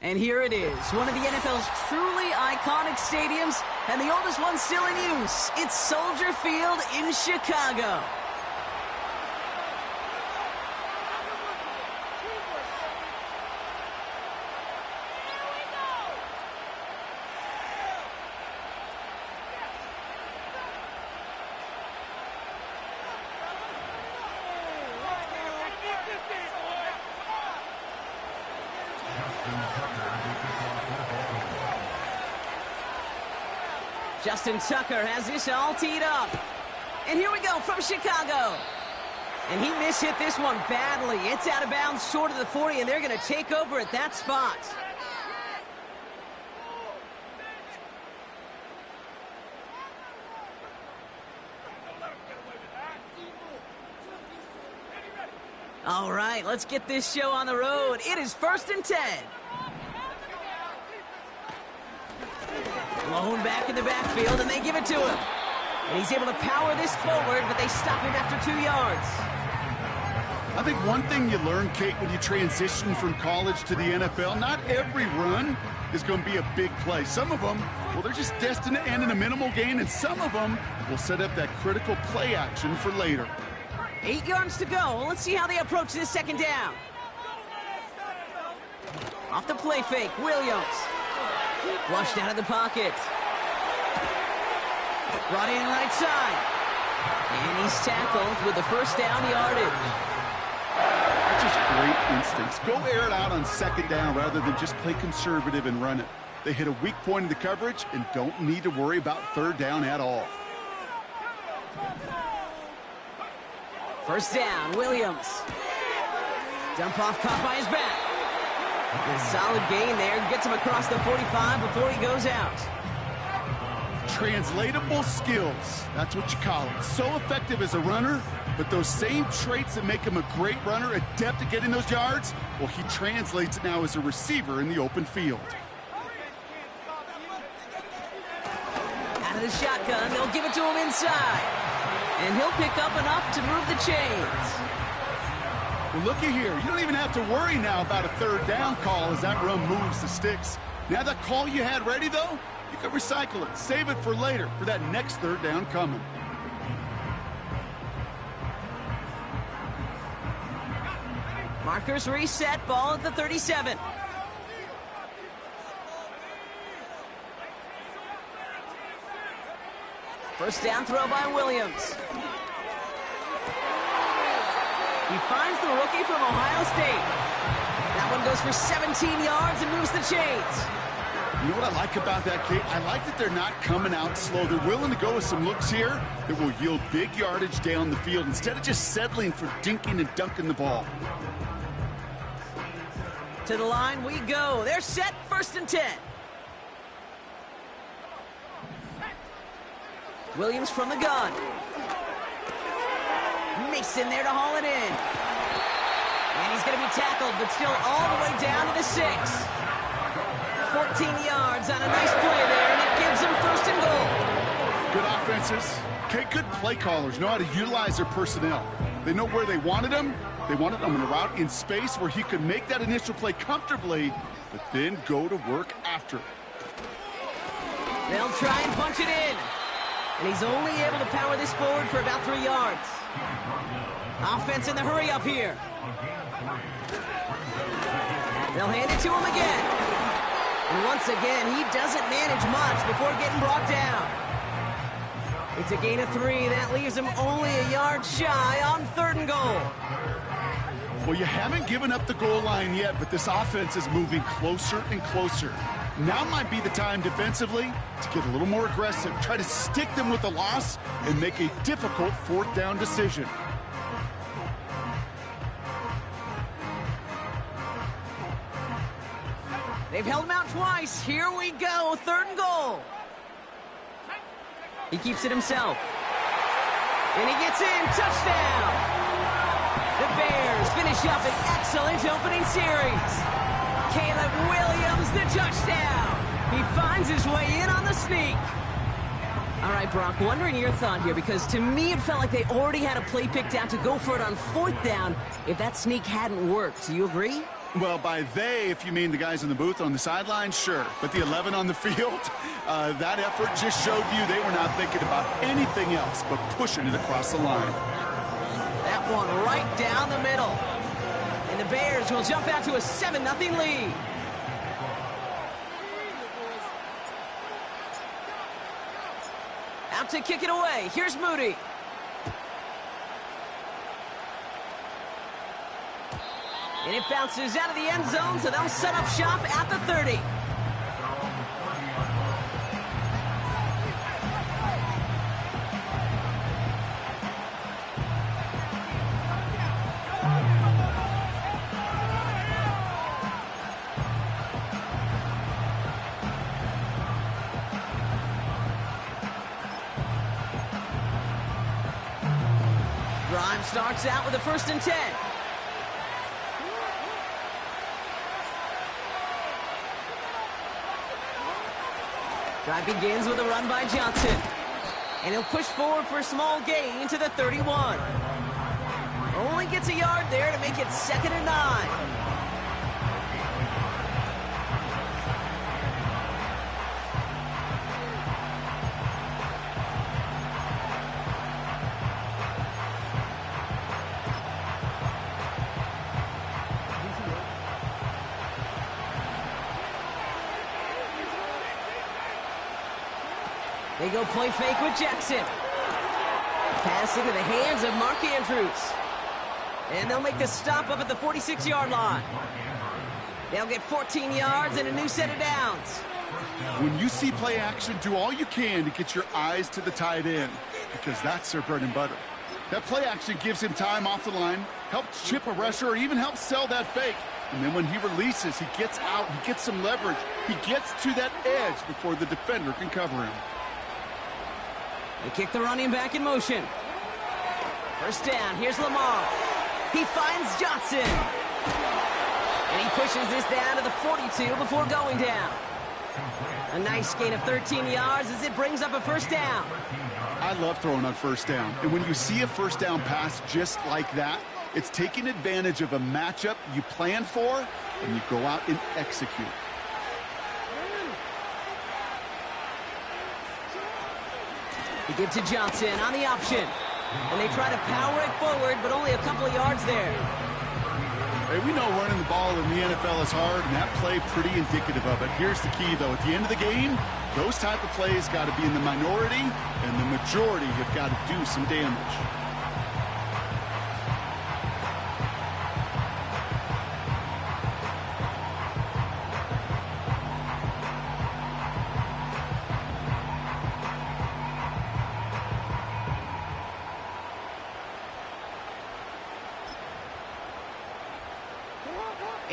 And here it is, one of the NFL's truly iconic stadiums, and the oldest one still in use. It's Soldier Field in Chicago. Justin Tucker has this all teed up. And here we go from Chicago. And he mishit this one badly. It's out of bounds short of the 40, and they're going to take over at that spot. All right, let's get this show on the road. It is 1st and 10. Blown back in the backfield, and they give it to him. And he's able to power this forward, but they stop him after 2 yards. I think one thing you learn, Kate, when you transition from college to the NFL, not every run is going to be a big play. Some of them, well, they're just destined to end in a minimal gain, and some of them will set up that critical play action for later. 8 yards to go. Let's see how they approach this 2nd down. Off the play fake, Williams. Flushed out of the pocket. Brought in right side. And he's tackled with the 1st down yardage. That's just great instincts. Go air it out on 2nd down rather than just play conservative and run it. They hit a weak point in the coverage and don't need to worry about 3rd down at all. 1st down, Williams. Dump off caught by his back. A solid gain there. Gets him across the 45 before he goes out. Translatable skills. That's what you call it. So effective as a runner, but those same traits that make him a great runner, adept at getting those yards, well, he translates it now as a receiver in the open field. Out of the shotgun, they'll give it to him inside. And he'll pick up enough to move the chains. Well, looky here. You don't even have to worry now about a 3rd down call as that run moves the sticks. Now that call you had ready, though, you can recycle it. Save it for later, for that next 3rd down coming. Markers reset, ball at the 37. First down throw by Williams. He finds the rookie from Ohio State. That one goes for 17 yards and moves the chains. You know what I like about that, Kate? I like that they're not coming out slow. They're willing to go with some looks here that will yield big yardage down the field instead of just settling for dinking and dunking the ball. To the line we go. They're set, 1st and 10. Williams from the gun. Mason there to haul it in. And he's going to be tackled, but still all the way down to the 6. 14 yards on a nice play there, and it gives them 1st and goal. Good offenses. Okay, good play callers know how to utilize their personnel. They know where they wanted them. They wanted them in a route in space where he could make that initial play comfortably, but then go to work after it. They'll try and punch it in. And he's only able to power this forward for about 3 yards. Offense in the hurry up here. They'll hand it to him again. And once again, he doesn't manage much before getting brought down. It's a gain of 3. That leaves him only a yard shy on 3rd and goal. Well, you haven't given up the goal line yet, but this offense is moving closer and closer. Now might be the time defensively to get a little more aggressive, try to stick them with the loss, and make a difficult 4th down decision. They've held him out twice. Here we go, 3rd and goal. He keeps it himself. And he gets in, touchdown. The Bears finish up an excellent opening series. Caleb Williams, the touchdown. He finds his way in on the sneak. All right, Brock, wondering your thought here, because to me it felt like they already had a play picked out to go for it on 4th down if that sneak hadn't worked. Do you agree? Well, by they, if you mean the guys in the booth on the sideline, sure. But the 11 on the field, that effort just showed you they were not thinking about anything else but pushing it across the line. That one right down the middle. And the Bears will jump out to a 7-0 lead. Out to kick it away. Here's Moody. And it bounces out of the end zone, so they'll set up shop at the 30. Drive starts out with a 1st and 10. Drive begins with a run by Johnson. And he'll push forward for a small gain to the 31. Only gets a yard there to make it 2nd and 9. They go play fake with Jackson. Pass into the hands of Mark Andrews. And they'll make the stop up at the 46-yard line. They'll get 14 yards and a new set of downs. When you see play action, do all you can to get your eyes to the tight end, because that's their bread and butter. That play action gives him time off the line, helps chip a rusher, or even helps sell that fake. And then when he releases, he gets out, he gets some leverage. He gets to that edge before the defender can cover him. They kick the running back in motion. 1st down, here's Lamar. He finds Johnson. And he pushes this down to the 42 before going down. A nice gain of 13 yards as it brings up a 1st down. I love throwing on 1st down. And when you see a 1st down pass just like that, it's taking advantage of a matchup you planned for, and you go out and execute. They give to Johnson on the option. And they try to power it forward, but only a couple of yards there. Hey, we know running the ball in the NFL is hard, and that play pretty indicative of it. Here's the key, though. At the end of the game, those type of plays got to be in the minority, and the majority have got to do some damage.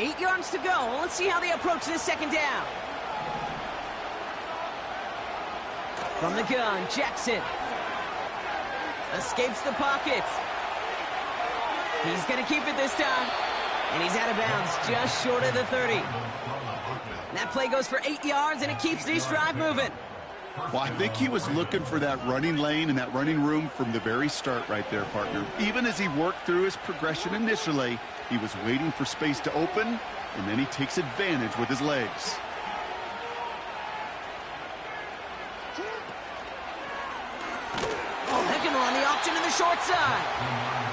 Eight yards to go. Let's see how they approach this 2nd down. From the gun, Jackson. Escapes the pocket. He's going to keep it this time. And he's out of bounds just short of the 30. That play goes for 8 yards, and it keeps this drive moving. Well, I think he was looking for that running lane and that running room from the very start right there, partner. Even as he worked through his progression initially, he was waiting for space to open, and then he takes advantage with his legs. Oh, they can run the option to the short side.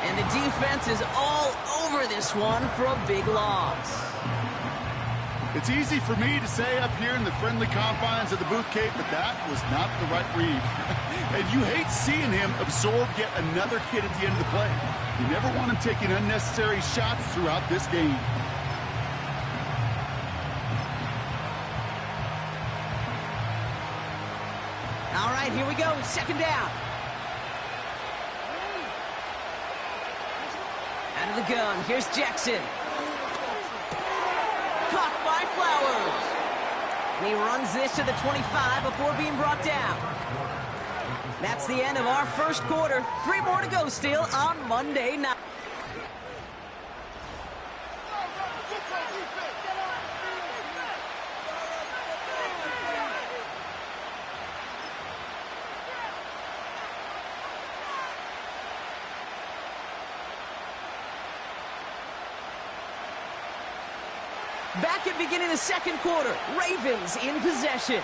And the defense is all over this one for a big loss. It's easy for me to say up here in the friendly confines of the booth, Kate, but that was not the right read. And you hate seeing him absorb yet another hit at the end of the play. You never want him taking unnecessary shots throughout this game. All right, here we go. 2nd down. Out of the gun, here's Jackson. Caught by Flowers. And he runs this to the 25 before being brought down. That's the end of our 1st quarter. 3 more to go still on Monday night. Back at beginning of the second quarter, Ravens in possession.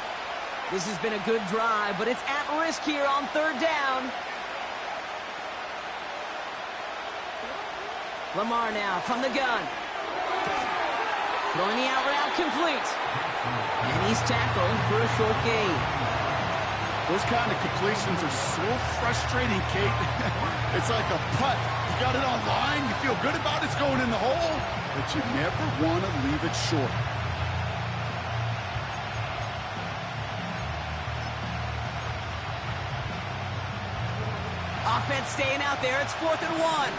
This has been a good drive, but it's at risk here on third down. Lamar now from the gun. Throwing the out route complete. And he's tackled for a short gain. Those kind of completions are so frustrating, Kate. It's like a putt. You got it on line, you feel good about it's going in the hole, but you never want to leave it short. Offense staying out there. It's 4th and 1.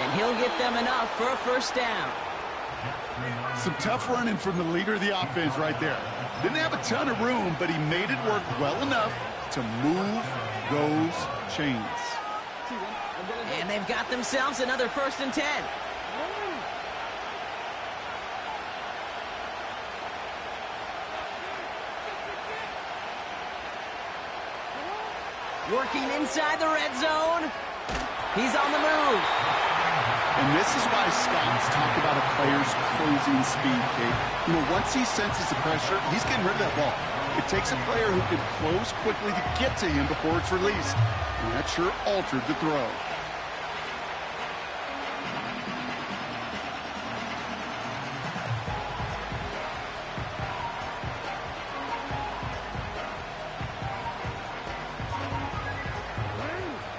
And he'll get them enough for a first down. Some tough running from the leader of the offense right there. Didn't have a ton of room, but he made it work well enough to move those chains. And they've got themselves another 1st and 10. Working inside the red zone. He's on the move. And this is why scouts talk about a player's closing speed, Kate. You know, once he senses the pressure, he's getting rid of that ball. It takes a player who can close quickly to get to him before it's released. And that sure altered the throw.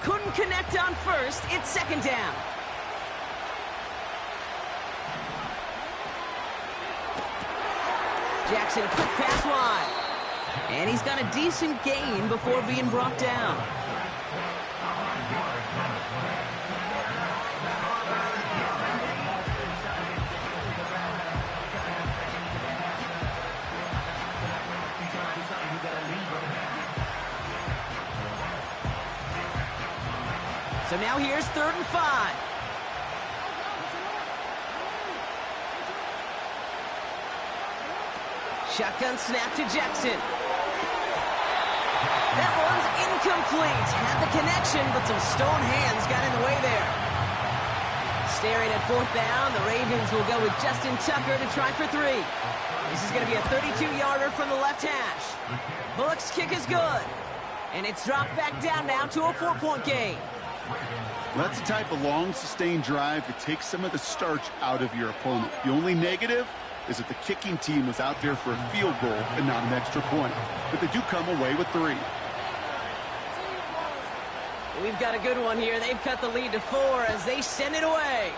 Couldn't connect on first. It's 2nd down. Jackson, quick pass wide. And he's got a decent gain before being brought down. So now here's 3rd and 5. Shotgun snap to Jackson. That one's incomplete. Had the connection, but some stone hands got in the way there. Staring at 4th down, the Ravens will go with Justin Tucker to try for 3. This is going to be a 32-yarder from the left hash. Bullock's kick is good. And it's dropped back down now to a 4-point game. That's the type of long, sustained drive that takes some of the starch out of your opponent. The only negative is that the kicking team was out there for a field goal and not an extra point. But they do come away with 3. We've got a good one here. They've cut the lead to 4 as they send it away.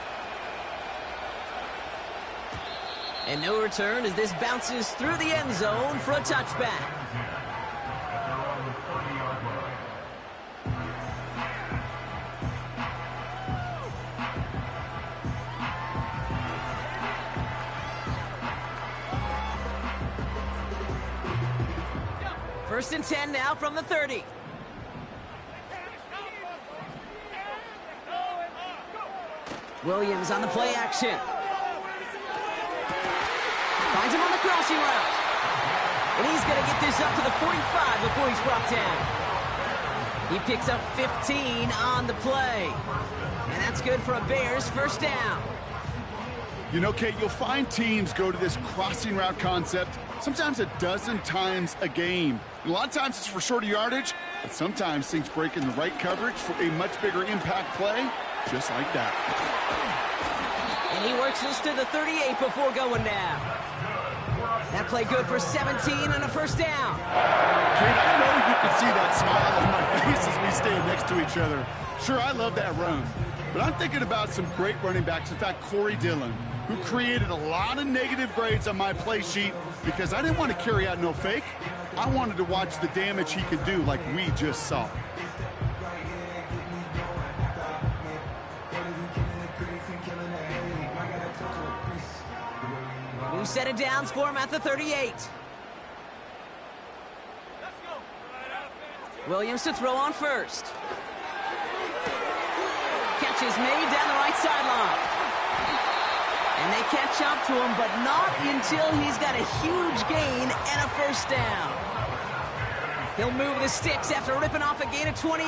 And no return as this bounces through the end zone for a touchback. First and 10 now from the 30. Williams on the play action. Finds him on the crossing route. And he's going to get this up to the 45 before he's brought down. He picks up 15 on the play. And that's good for a Bears first down. You know, Kate, you'll find teams go to this crossing route concept sometimes a dozen times a game. And a lot of times it's for shorter yardage, but sometimes things break in the right coverage for a much bigger impact play, just like that. And he works this to the 38 before going down. That play good for 17 and a first down. Kate, I know you can see that smile on my face as we stand next to each other. Sure, I love that run. But I'm thinking about some great running backs. In fact, Corey Dillon, who created a lot of negative grades on my play sheet because I didn't want to carry out no fake. I wanted to watch the damage he could do like we just saw. New set of downs for him at the 38. Williams to throw on first. Catch is made down the right sideline. And they catch up to him, but not until he's got a huge gain and a first down. He'll move the sticks after ripping off a gain of 28.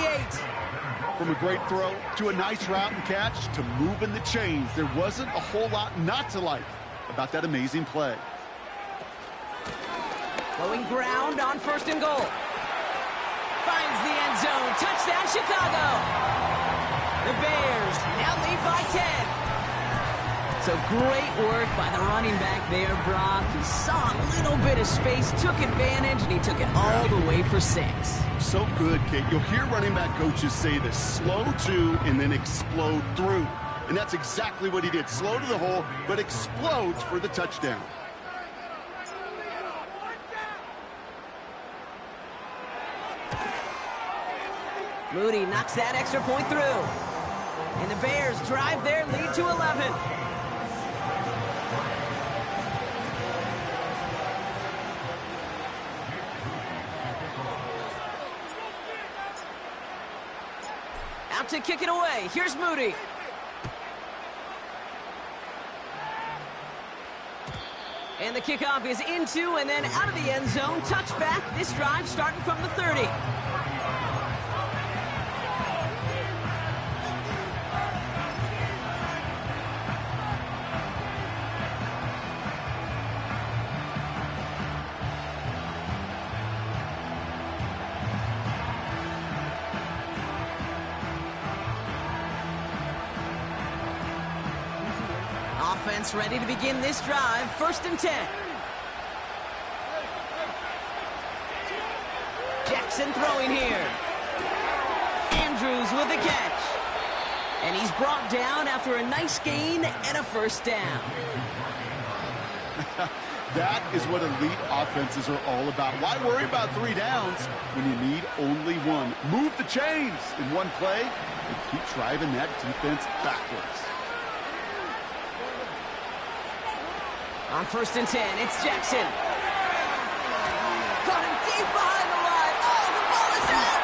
From a great throw to a nice route and catch to moving the chains, there wasn't a whole lot not to like about that amazing play. Going ground on 1st and goal. Finds the end zone. Touchdown, Chicago. The Bears now lead by 10. So great work by the running back there, Brock. He saw a little bit of space, took advantage, and he took it all the way for 6. So good, Kate. You'll hear running back coaches say this: slow to and then explode through. And that's exactly what he did. Slow to the hole, but explodes for the touchdown. Moody knocks that extra point through. And the Bears drive their lead to 11. Out to kick it away. Here's Moody. And the kickoff is into and then out of the end zone. Touchback. This drive starting from the 30. Offense ready to begin this drive. 1st and 10. Jackson throwing here. Andrews with the catch. And he's brought down after a nice gain and a 1st down. That is what elite offenses are all about. Why worry about 3 downs when you need only 1? Move the chains in one play and keep driving that defense backwards. On 1st and 10, it's Jackson. Caught him deep behind the line. Oh, the ball is out!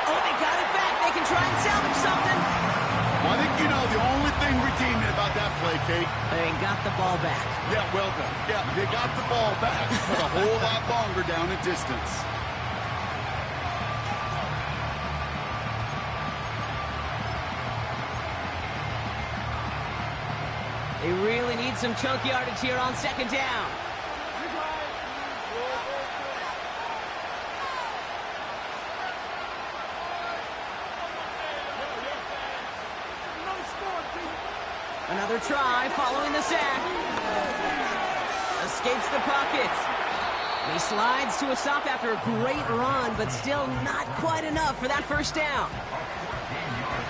Oh, they got it back. They can try and salvage something. Well, I think you know the only thing redeeming about that play, Kate. They got the ball back. Yeah, well done. Yeah, they got the ball back, but a whole lot longer down in distance. They really need some chunk yardage here on 2nd down. Another try following the sack. Escapes the pocket. And he slides to a stop after a great run, but still not quite enough for that 1st down.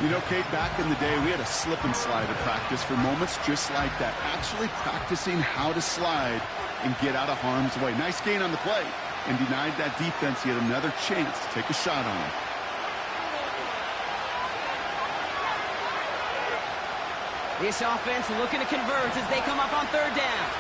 You know, Kate, back in the day, we had a slip and slide at practice for moments just like that. Actually practicing how to slide and get out of harm's way. Nice gain on the play and denied that defense yet another chance to take a shot on him. This offense looking to convert as they come up on 3rd down.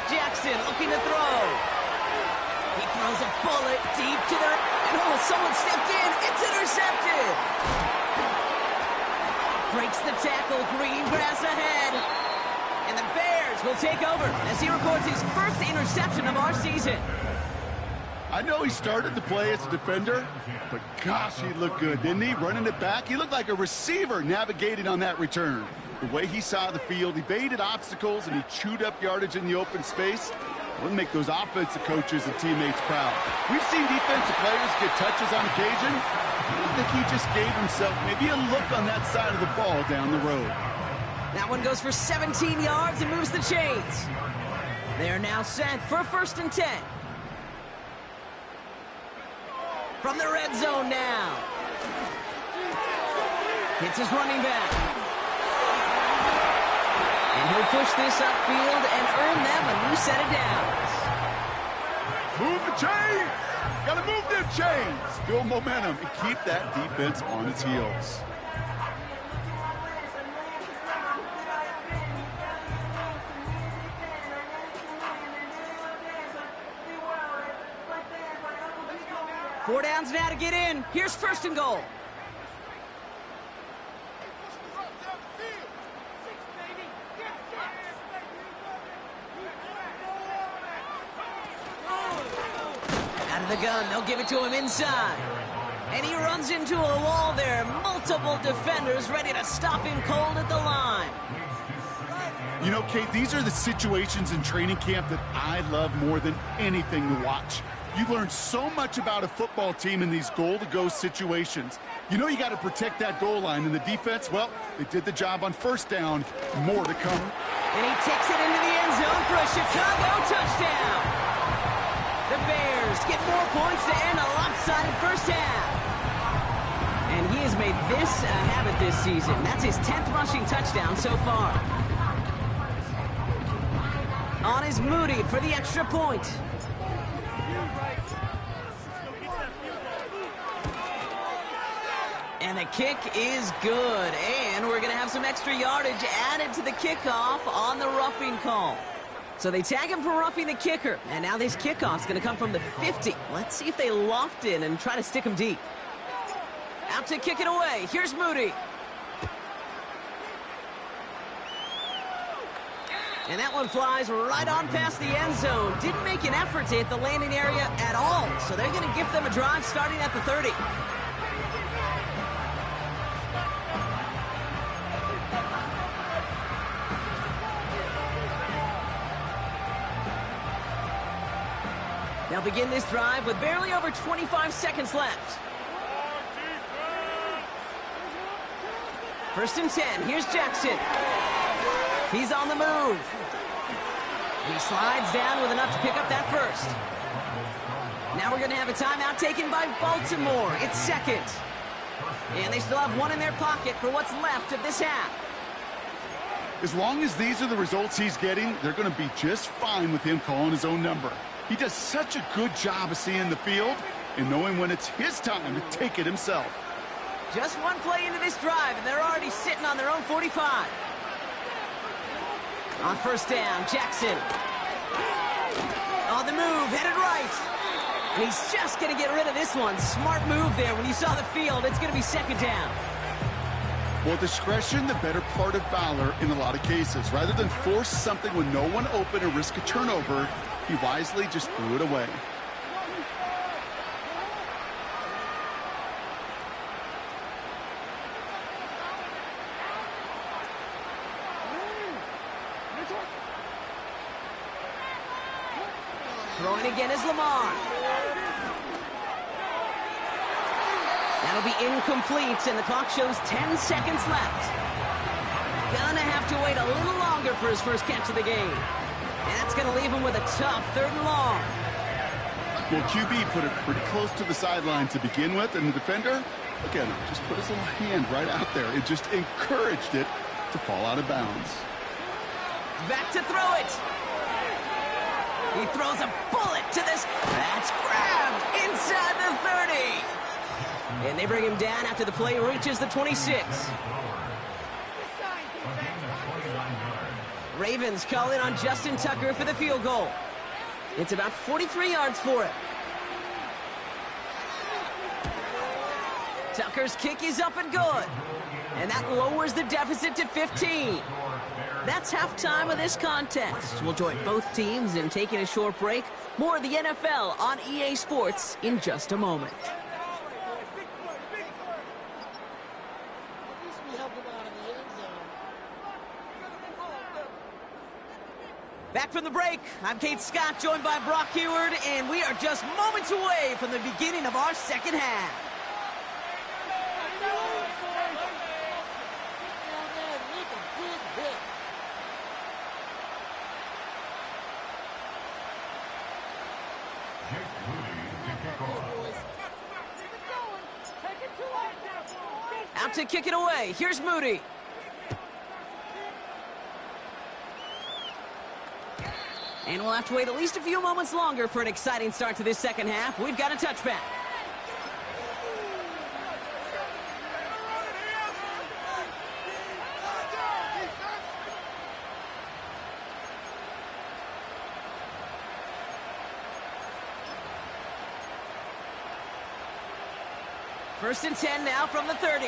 Jackson looking to throw. He throws a bullet deep to the... And oh, someone stepped in. It's intercepted. Breaks the tackle. Green grass ahead. And the Bears will take over as he records his 1st interception of our season. I know he started the play as a defender, but gosh, he looked good, didn't he? Running it back, he looked like a receiver navigating on that return. The way he saw the field, he baited obstacles, and he chewed up yardage in the open space. Wouldn't make those offensive coaches and teammates proud. We've seen defensive players get touches on occasion. I think he just gave himself maybe a look on that side of the ball down the road. That one goes for 17 yards and moves the chains. They're now set for 1st and 10. From the red zone now. Hits his running back. And he'll push this upfield and earn them a new set of downs. Move the chains! Gotta move them chains! Build momentum and keep that defense on its heels. 4 downs now to get in. Here's first and goal. Out of the gun, they'll give it to him inside. And he runs into a wall there. Multiple defenders ready to stop him cold at the line. You know, Kate, these are the situations in training camp that I love more than anything to watch. You learn so much about a football team in these goal-to-go situations. You know you got to protect that goal line, and the defense, well, they did the job on first down. More to come. And he takes it into the end zone for a Chicago touchdown. The Bears get more points to end a lopsided first half. And he has made this a habit this season. That's his 10th rushing touchdown so far. On is Moody for the extra point. And the kick is good. And we're going to have some extra yardage added to the kickoff on the roughing call. So they tag him for roughing the kicker. And now this kickoff's going to come from the 50. Let's see if they loft in and try to stick him deep. Out to kick it away. Here's Moody. And that one flies right on past the end zone. Didn't make an effort to hit the landing area at all. So they're going to give them a drive starting at the 30. They'll begin this drive with barely over 25 seconds left. First and 10. Here's Jackson. He's on the move. And he slides down with enough to pick up that first. Now we're going to have a timeout taken by Baltimore. It's second. And they still have one in their pocket for what's left of this half. As long as these are the results he's getting, they're going to be just fine with him calling his own number. He does such a good job of seeing the field and knowing when it's his time to take it himself. Just one play into this drive, and they're already sitting on their own 45. On first down, Jackson. On the move, headed right. And he's just going to get rid of this one. Smart move there. When you saw the field, it's going to be second down. Well, discretion, the better part of valor in a lot of cases. Rather than force something with no one open or risk a turnover, he wisely just threw it away. Throwing again is Lamar. That'll be incomplete, and the clock shows 10 seconds left. Gonna have to wait a little longer for his first catch of the game. And that's gonna leave him with a tough 3rd and long. Well, QB put it pretty close to the sideline to begin with, and the defender, look at him, just put his little hand right out there. It just encouraged it to fall out of bounds. Back to throw it. He throws a bullet to this. That's grabbed inside the 30. And they bring him down after the play reaches the 26. Ravens call in on Justin Tucker for the field goal. It's about 43 yards for it. Tucker's kick is up and good. And that lowers the deficit to 15. That's halftime of this contest. We'll join both teams in taking a short break. More of the NFL on EA Sports in just a moment. Back from the break, I'm Kate Scott, joined by Brock Heward, and we are just moments away from the beginning of our second half. Out to kick it away. Here's Moody. And we'll have to wait at least a few moments longer for an exciting start to this second half. We've got a touchback. First and 10 now from the 30.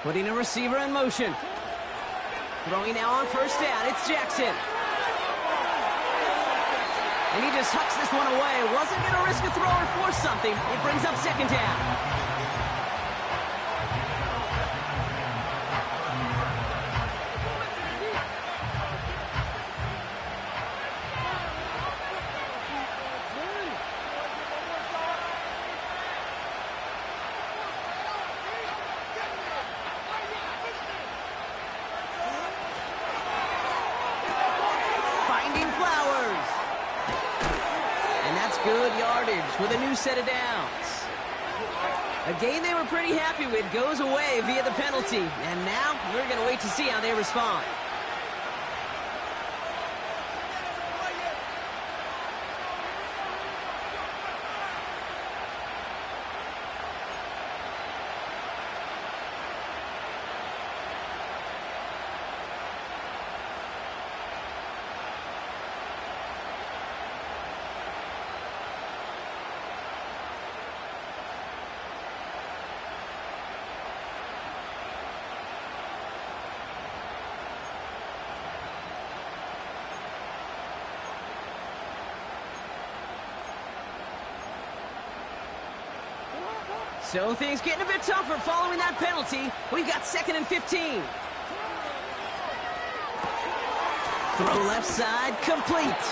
Putting a receiver in motion. Throwing now on first down. It's Jackson. And he just hucks this one away. Wasn't going to risk a throw or force something. It brings up second down. Good yardage with a new set of downs. A game they were pretty happy with goes away via the penalty. And now we're going to wait to see how they respond. So things getting a bit tougher following that penalty. We've got 2nd and 15. Throw left side, complete.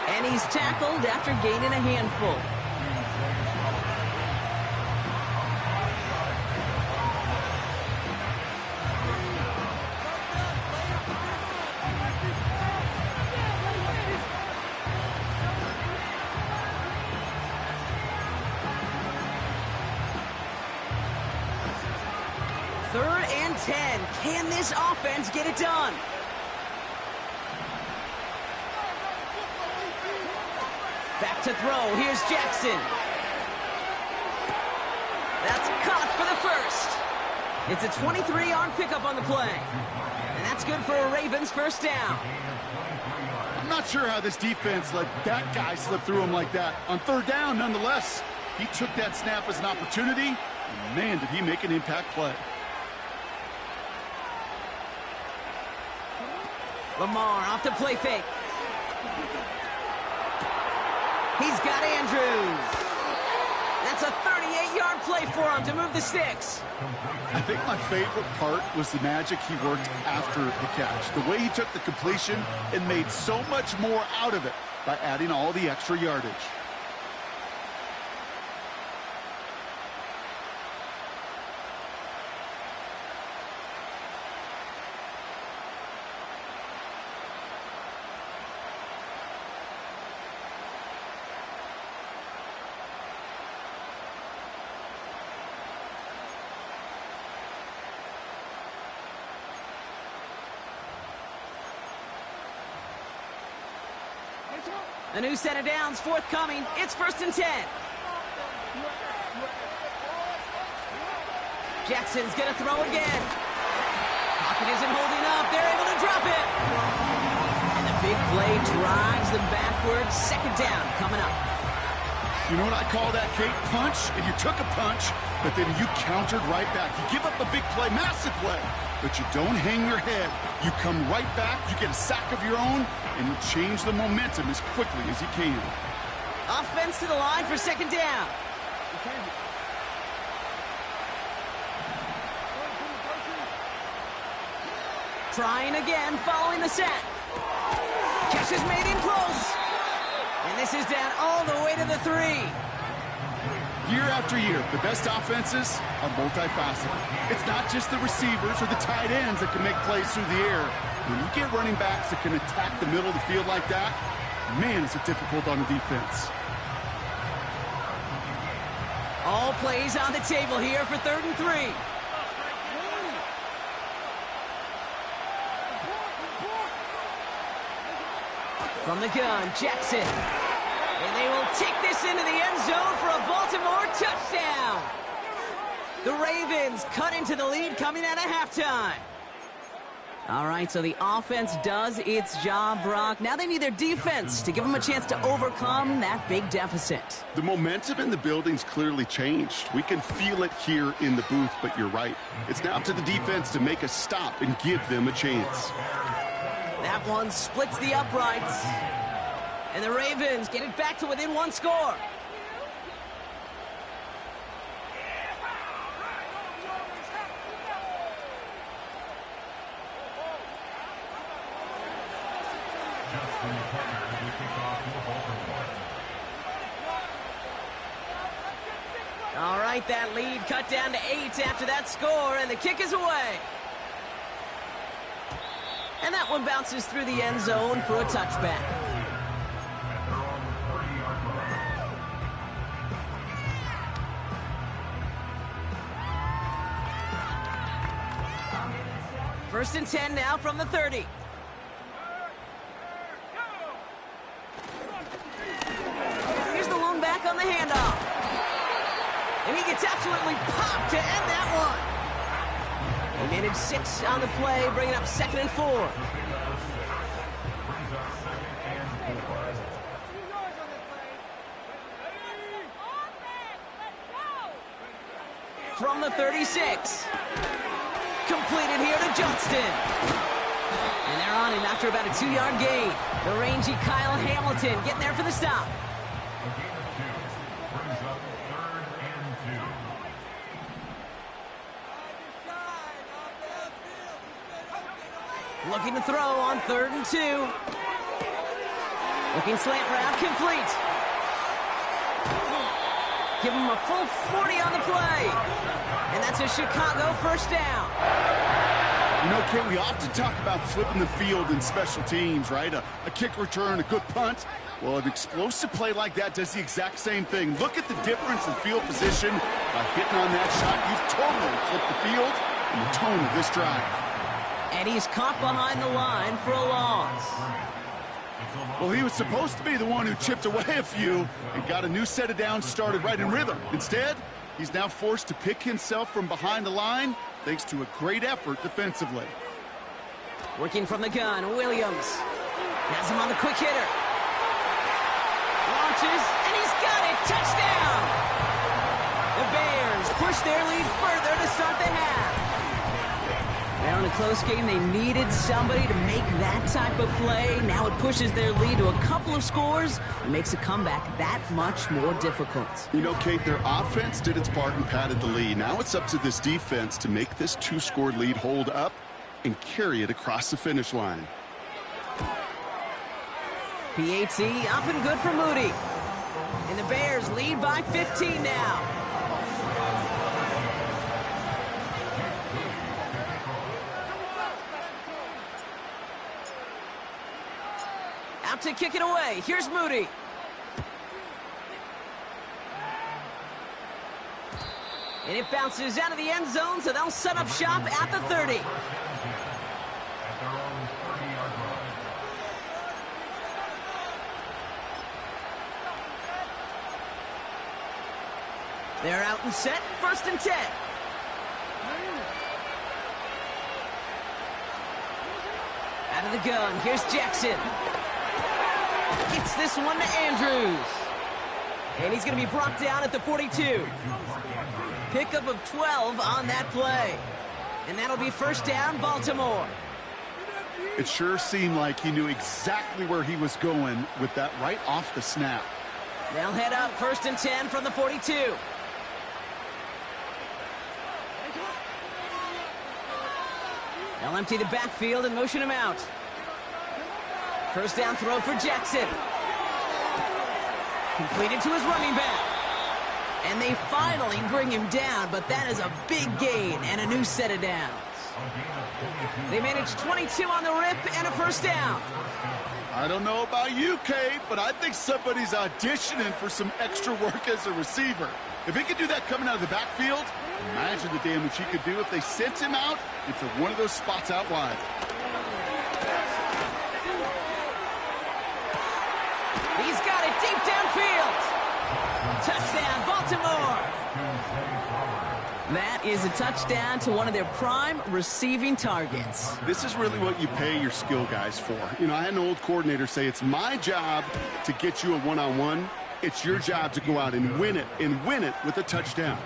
And he's tackled after gaining a handful. Third and 10. Can this offense get it done? Back to throw. Here's Jackson. That's caught for the first. It's a 23-yard pickup on the play. And that's good for a Ravens first down. I'm not sure how this defense let that guy slip through him like that. On third down, nonetheless, he took that snap as an opportunity. And man, did he make an impact play. Lamar off the play fake. He's got Andrews. That's a 38-yard play for him to move the sticks. I think my favorite part was the magic he worked after the catch. The way he took the completion and made so much more out of it by adding all the extra yardage. A new set of downs forthcoming. It's 1st and 10. Jackson's going to throw again. Pocket isn't holding up. They're able to drop it. And the big play drives them backwards. Second down coming up. You know what I call that, Kate? Punch, and you took a punch, but then you countered right back. You give up a big play, massive play, but you don't hang your head. You come right back, you get a sack of your own, and you change the momentum as quickly as you can. Offense to the line for second down. Trying again following the sack. Catch is made in close. And this is down all the way to the 3. Year after year, the best offenses are multifaceted. It's not just the receivers or the tight ends that can make plays through the air. When you get running backs that can attack the middle of the field like that, man, is it difficult on the defense. All plays on the table here for 3rd and 3. From the gun, Jackson. And they will take this into the end zone for a Baltimore touchdown. The Ravens cut into the lead coming out of halftime. All right, so the offense does its job, Brock. Now they need their defense to give them a chance to overcome that big deficit. The momentum in the building's clearly changed. We can feel it here in the booth, but you're right. It's now up to the defense to make a stop and give them a chance. That one splits the uprights. And the Ravens get it back to within one score. All right, that lead cut down to 8 after that score, and the kick is away. And that one bounces through the end zone for a touchback. First and 10 now from the 30. Here's the lone back on the handoff. And he gets absolutely popped to end that one. He managed 6 on the play, bringing up 2nd and 4. From the 36. Completed here to Johnston. And they're on him after about a 2-yard gain. The rangy Kyle Hamilton getting there for the stop. Looking to throw on 3rd and 2. Looking slant route, complete. Give him a full 40 on the play. And that's a Chicago first down. You know, Kate, we often talk about flipping the field in special teams, right? A kick return, a good punt. Well, an explosive play like that does the exact same thing. Look at the difference in field position. By hitting on that shot, you've totally flipped the field and the tone of this drive. And he's caught behind the line for a loss. Well, he was supposed to be the one who chipped away a few and got a new set of downs started right in rhythm. Instead, he's now forced to pick himself from behind the line thanks to a great effort defensively. Working from the gun, Williams has him on the quick hitter. Launches, and he's got it. Touchdown! The Bears push their lead further to start the half. Now in a close game, they needed somebody to make that type of play. Now it pushes their lead to a couple of scores and makes a comeback that much more difficult. You know, Kate, their offense did its part and padded the lead. Now it's up to this defense to make this 2-score lead hold up and carry it across the finish line. PAT up and good for Moody. And the Bears lead by 15 now. Out to kick it away. Here's Moody. And it bounces out of the end zone, so they'll set up shop at the 30. They're out and set. 1st and 10. Out of the gun. Here's Jackson. Gets this one to Andrews. And he's going to be brought down at the 42. Pickup of 12 on that play. And that'll be first down, Baltimore. It sure seemed like he knew exactly where he was going with that right off the snap. They'll head up 1st and 10 from the 42. They'll empty the backfield and motion him out. First down throw for Jackson. Completed to his running back. And they finally bring him down, but that is a big gain and a new set of downs. They managed 22 on the rip and a first down. I don't know about you, Kate, but I think somebody's auditioning for some extra work as a receiver. If he could do that coming out of the backfield, imagine the damage he could do if they sent him out into one of those spots out wide. He's got it deep downfield. Touchdown, Baltimore. That is a touchdown to one of their prime receiving targets. This is really what you pay your skill guys for. You know, I had an old coordinator say it's my job to get you a one-on-one. It's your job to go out and win it with a touchdown.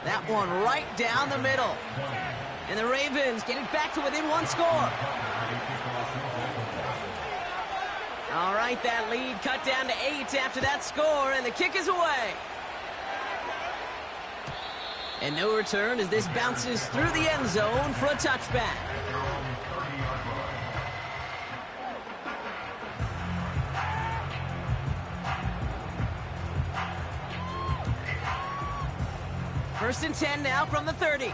That one right down the middle. And the Ravens getting back to within one score. All right, that lead cut down to 8 after that score, and the kick is away. And no return as this bounces through the end zone for a touchback. First and 10 now from the 30.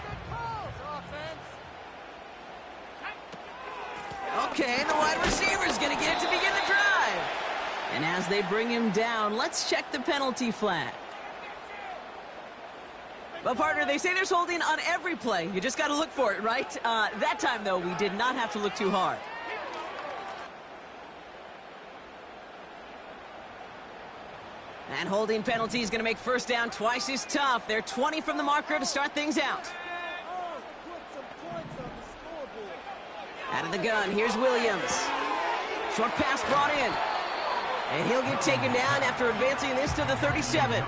Okay, the wide receiver's going to get it to begin the drive. And as they bring him down, let's check the penalty flag. Well, partner, they say there's holding on every play. You just got to look for it, right? That time, though, we did not have to look too hard. And holding penalty is going to make first down twice as tough. They're 20 from the marker to start things out. Out of the gun, here's Williams. Short pass brought in. And he'll get taken down after advancing this to the 37.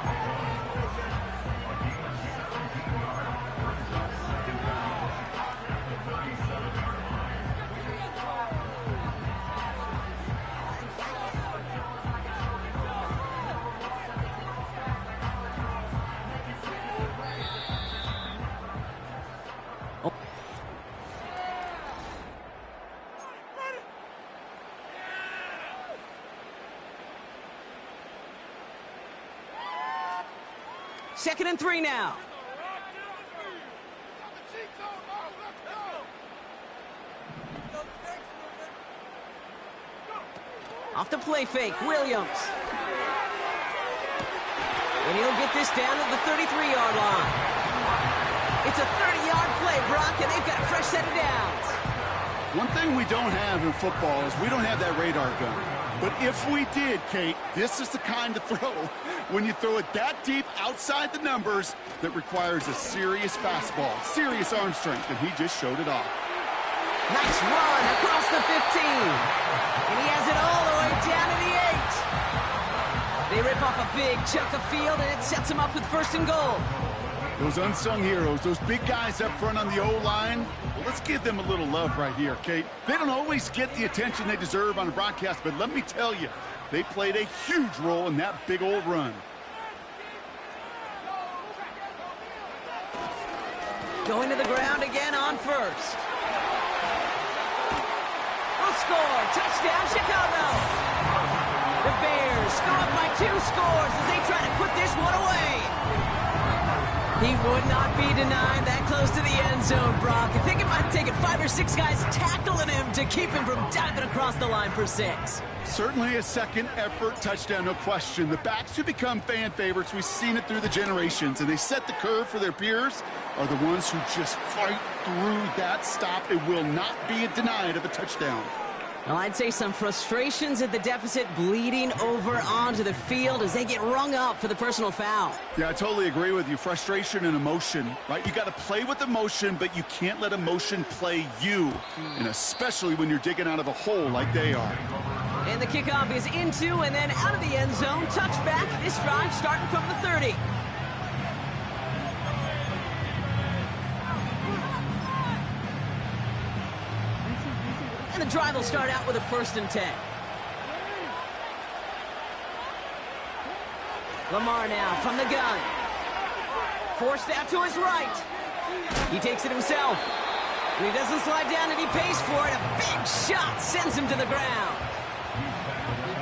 Second and 3 now. Off the play fake, Williams. And he'll get this down to the 33-yard line. It's a 30-yard play, Brock, and they've got a fresh set of downs. One thing we don't have in football is we don't have that radar gun. But if we did, Kate, this is the kind of throw when you throw it that deep outside the numbers that requires a serious fastball, serious arm strength, and he just showed it off. Nice run across the 15. And he has it all the way down to the 8. They rip off a big chunk of field, and it sets them up with first and goal. Those unsung heroes, those big guys up front on the O-line, well, let's give them a little love right here, Kate. They don't always get the attention they deserve on a broadcast, but let me tell you, they played a huge role in that big old run. Going to the ground again on first. We'll score. Touchdown, Chicago. The Bears go up by 2 scores as they try to put this one away. He would not be denied that close to the end zone, Brock. I think it might have taken 5 or 6 guys tackling him to keep him from diving across the line for 6. Certainly a second effort touchdown, no question. The backs who become fan favorites, we've seen it through the generations, and they set the curve for their peers, are the ones who just fight through that stop. It will not be denied of a touchdown. Well, I'd say some frustrations at the deficit bleeding over onto the field as they get rung up for the personal foul. Yeah, I totally agree with you. Frustration and emotion, right? You got to play with emotion, but you can't let emotion play you, and especially when you're digging out of a hole like they are. And the kickoff is into and then out of the end zone. Touchback. This drive starting from the 30. And the drive will start out with a first and 10. Lamar now from the gun. Forced out to his right. He takes it himself. And he doesn't slide down, and he pays for it. A big shot sends him to the ground.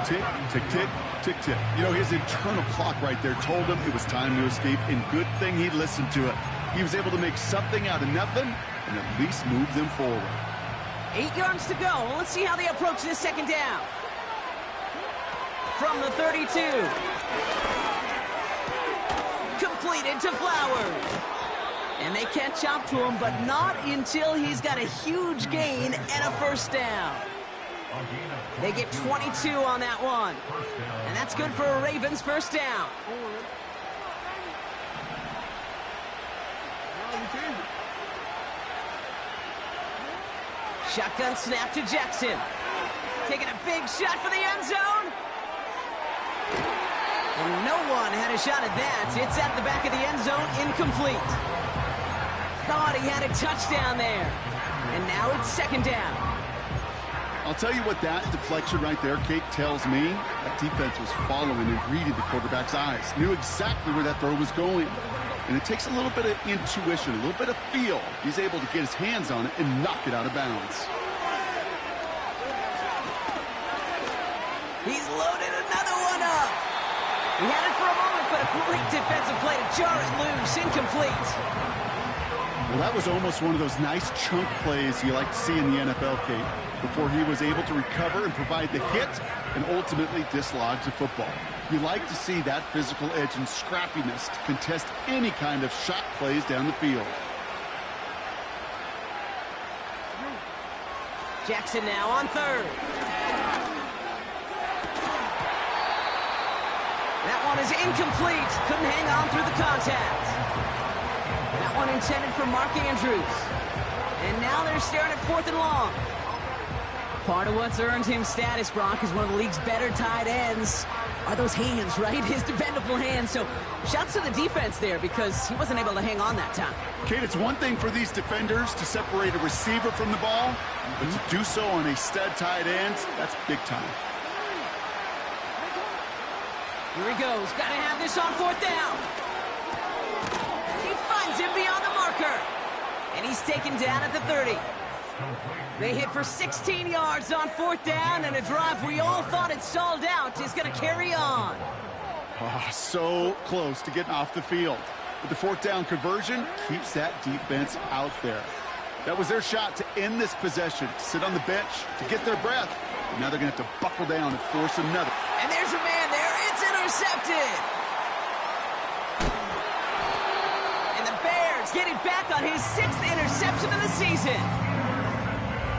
Tick, tick, tick, tick, tick. You know, his internal clock right there told him it was time to escape, and good thing he listened to it. He was able to make something out of nothing and at least move them forward. 8 yards to go. Well, let's see how they approach this second down. From the 32. Completed to Flowers. And they catch up to him, but not until he's got a huge gain and a first down. They get 22 on that one. And that's good for a Ravens first down. Shotgun snap to Jackson. Taking a big shot for the end zone. And no one had a shot at that. It's at the back of the end zone, incomplete. Thought he had a touchdown there. And now it's second down. I'll tell you what that deflection right there, Kate, tells me. That defense was following and reading the quarterback's eyes. Knew exactly where that throw was going. And it takes a little bit of intuition, a little bit of feel. He's able to get his hands on it and knock it out of bounds. He's loaded another one up. He had it for a moment, but a great defensive play to jar it loose. Incomplete. Well, that was almost one of those nice chunk plays you like to see in the NFL, Kate, before he was able to recover and provide the hit and ultimately dislodge the football. You like to see that physical edge and scrappiness to contest any kind of shot plays down the field. Jackson now on third. That one is incomplete. Couldn't hang on through the contact. That one intended for Mark Andrews. And now they're staring at 4th and long. Part of what's earned him status, Brock, is one of the league's better tight ends. Are those hands, right? His dependable hands. So shouts to the defense there because he wasn't able to hang on that time. Kate, it's one thing for these defenders to separate a receiver from the ball, but to do so on a stud tight end, that's big time. Here he goes. Got to have this on 4th down. He finds him beyond the marker. And he's taken down at the 30. They hit for 16 yards on 4th down, and a drive we all thought had stalled out is going to carry on. Oh, so close to getting off the field. But the 4th down conversion keeps that defense out there. That was their shot to end this possession, to sit on the bench, to get their breath. And now they're going to have to buckle down and force another. And there's a man there. It's intercepted. And the Bears get it back on his 6th interception of the season.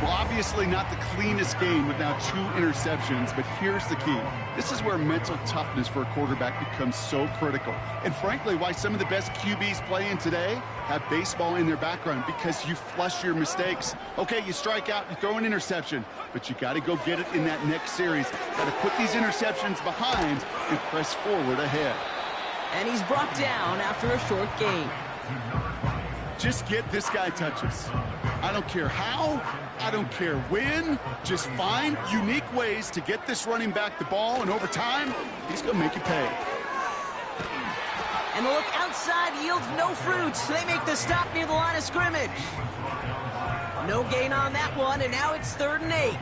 Well, obviously not the cleanest game with now 2 interceptions, but here's the key. This is where mental toughness for a quarterback becomes so critical. And frankly, why some of the best QBs playing today have baseball in their background, because you flush your mistakes. Okay, you strike out, you throw an interception, but you got to go get it in that next series. Got to put these interceptions behind and press forward ahead. And he's brought down after a short gain. Just get this guy touches. I don't care how, I don't care when. Just find unique ways to get this running back the ball, and over time, he's going to make it pay. And the look outside yields no fruit. They make the stop near the line of scrimmage. No gain on that one, and now it's 3rd and 8.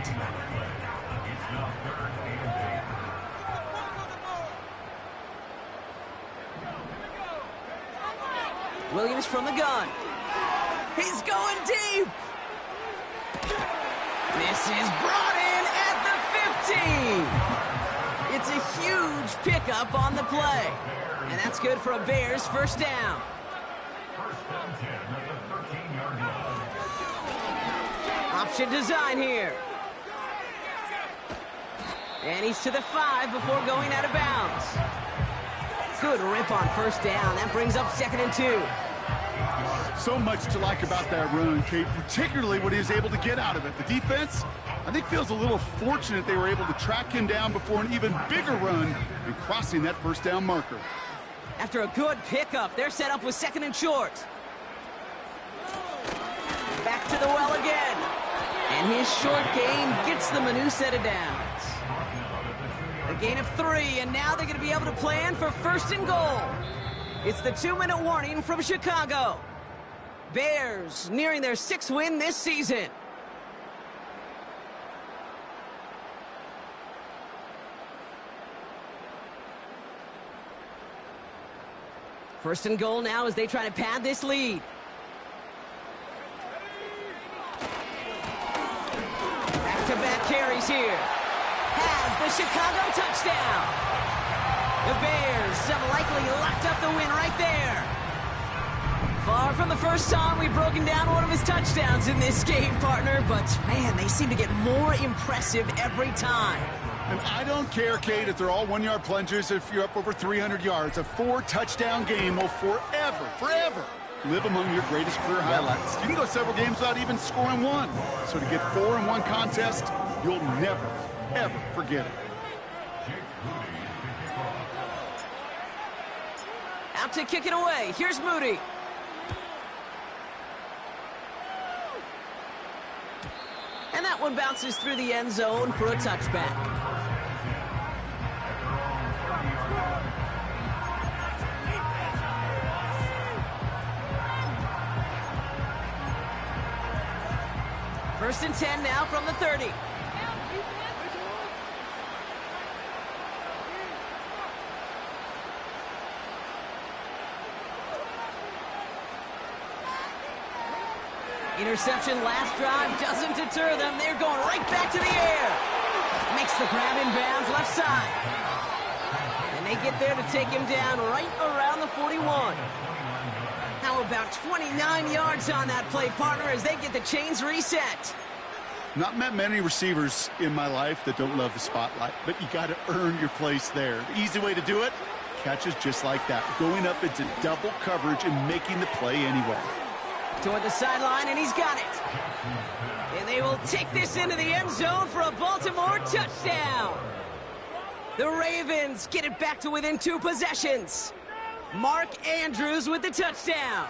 Williams from the gun. He's going deep. This is brought in at the 15. It's a huge pickup on the play. And that's good for a Bears 1st down. Option design here. And he's to the 5 before going out of bounds. Good rip on 1st down. That brings up 2nd and 2. So much to like about that run, Kate, particularly what he was able to get out of it. The defense, I think, feels a little fortunate they were able to track him down before an even bigger run and crossing that 1st down marker. After a good pickup, they're set up with 2nd and short. Back to the well again. And his short gain gets them a new set of downs. A gain of 3, and now they're going to be able to plan for 1st and goal. It's the 2-minute warning from Chicago. Bears nearing their 6th win this season. First and goal now as they try to pad this lead. Back-to-back carries here. Has the Chicago touchdown. The Bears have likely locked up the win right there. Far from the first time we've broken down one of his touchdowns in this game, partner, but man, they seem to get more impressive every time. And I don't care, Kate, if they're all 1-yard plungers, if you're up over 300 yards. A 4-touchdown game will forever live among your greatest career highlights. You can go several games without even scoring one. So to get 4 in one contest, you'll never, ever forget it. Out to kick it away. Here's Moody. And that one bounces through the end zone for a touchback. First and 10 now from the 30. Interception last drive doesn't deter them. They're going right back to the air. Makes the grab in bounds left side. And they get there to take him down right around the 41. How about 29 yards on that play, partner, as they get the chains reset? Not met many receivers in my life that don't love the spotlight, but you got to earn your place there. The easy way to do it, catches just like that, going up into double coverage and making the play anyway. Toward the sideline, and he's got it. And they will take this into the end zone for a Baltimore touchdown. The Ravens get it back to within 2 possessions. Mark Andrews with the touchdown.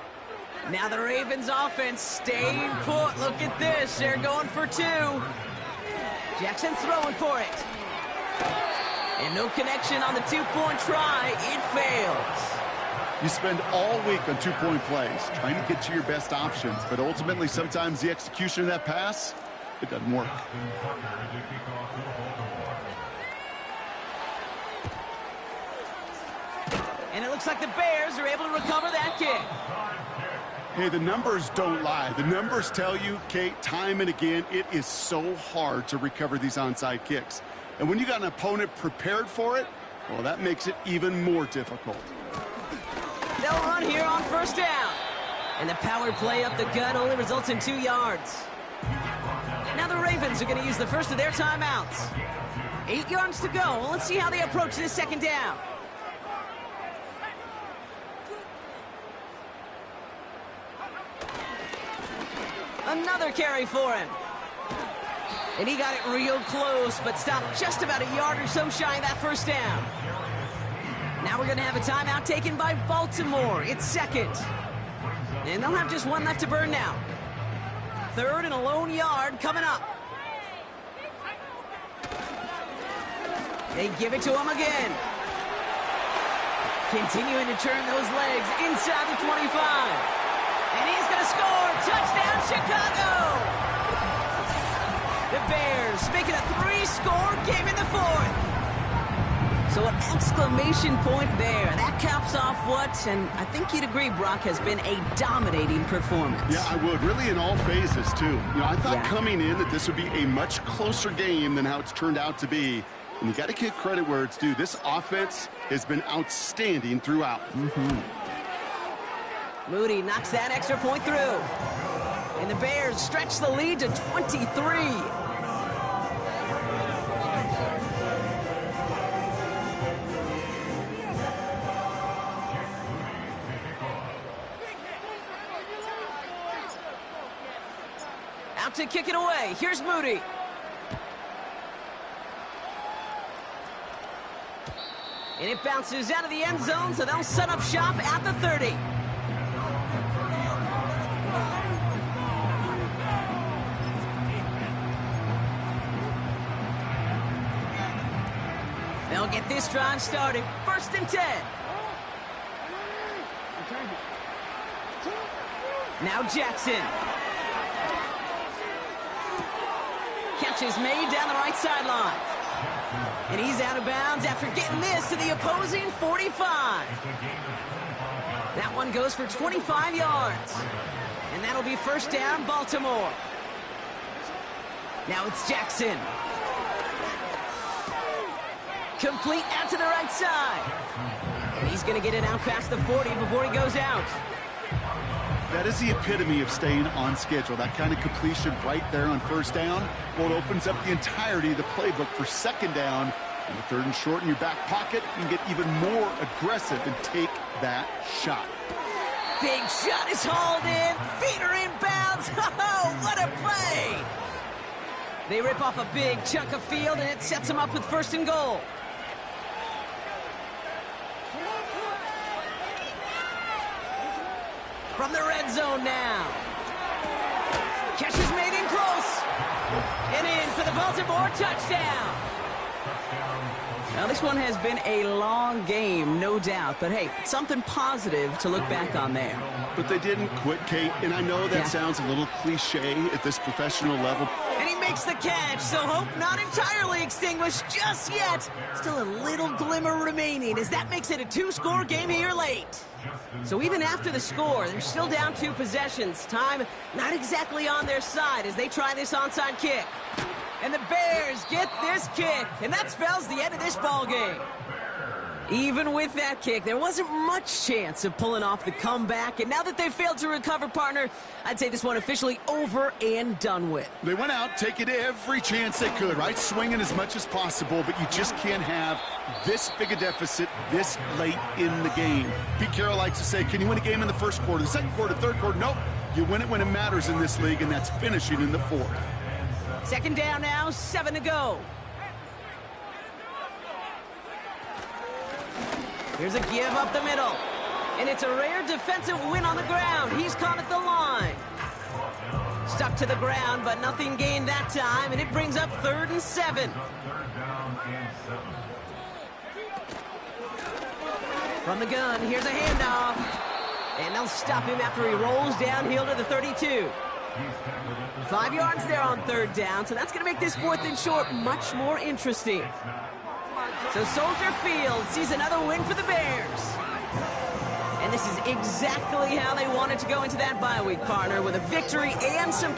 Now the Ravens offense staying put. Look at this. They're going for 2. Jackson throwing for it. And no connection on the 2-point try. It fails. You spend all week on 2-point plays, trying to get to your best options, but ultimately sometimes the execution of that pass, it doesn't work. And it looks like the Bears are able to recover that kick. Hey, the numbers don't lie. The numbers tell you, Kate, time and again, it is so hard to recover these onside kicks. And when you got an opponent prepared for it, well, that makes it even more difficult. They'll run here on first down. And the power play up the gut only results in 2 yards. Now the Ravens are going to use the first of their timeouts. 8 yards to go. Well, let's see how they approach this second down. Another carry for him. And he got it real close, but stopped just about a yard or so shy of that first down. Now we're going to have a timeout taken by Baltimore. It's second. And they'll have just 1 left to burn now. 3rd and a lone yard coming up. They give it to him again. Continuing to turn those legs inside the 25. And he's going to score. Touchdown, Chicago! The Bears making a 3-score game in the 4th. So an exclamation point there. That caps off what, and I think you'd agree, Brock, has been a dominating performance. Yeah, I would. Really in all phases, too. You know, I thought coming in that this would be a much closer game than how it's turned out to be. And you got to give credit where it's due. This offense has been outstanding throughout. Moody knocks that extra point through. And the Bears stretch the lead to 23. Out to kick it away. Here's Moody. And it bounces out of the end zone, so they'll set up shop at the 30. They'll get this drive started. 1st and 10. Now Jackson. Catch is made down the right sideline. And he's out of bounds after getting this to the opposing 45. That one goes for 25 yards. And that'll be first down, Baltimore. Now it's Jackson. Complete out to the right side. And he's going to get it out past the 40 before he goes out. That is the epitome of staying on schedule. That kind of completion right there on first down. Well, it opens up the entirety of the playbook for second down. And the 3rd and short in your back pocket, you can get even more aggressive and take that shot. Big shot is hauled in. Feet are inbounds. Oh, what a play! They rip off a big chunk of field, and it sets them up with 1st and goal. From the red zone now. Catch is made in close. And in for the Baltimore touchdown. Now, this one has been a long game, no doubt. But, hey, something positive to look back on there. But they didn't quit, Kate. And I know that sounds a little cliche at this professional level. And he makes the catch, so hope not entirely extinguished just yet. Still a little glimmer remaining as that makes it a 2-score game here late. So even after the score, they're still down 2 possessions. Time not exactly on their side as they try this onside kick. And the Bears get this kick, and that spells the end of this ball game. Even with that kick, there wasn't much chance of pulling off the comeback. And now that they've failed to recover, partner, I'd say this one officially over and done with. They went out taking every chance they could, right? Swinging as much as possible, but you just can't have this big a deficit this late in the game. Pete Carroll likes to say, can you win a game in the 1st quarter, the 2nd quarter, 3rd quarter? Nope. You win it when it matters in this league, and that's finishing in the 4th. 2nd down now, 7 to go. Here's a give up the middle. And it's a rare defensive win on the ground. He's caught at the line. Stuck to the ground, but nothing gained that time, and it brings up 3rd and 7. From the gun, here's a handoff. And they'll stop him after he rolls downhill to the 32. 5 yards there on 3rd down, so that's going to make this 4th and short much more interesting. So Soldier Field sees another win for the Bears. And this is exactly how they wanted to go into that bye week, partner, with a victory and some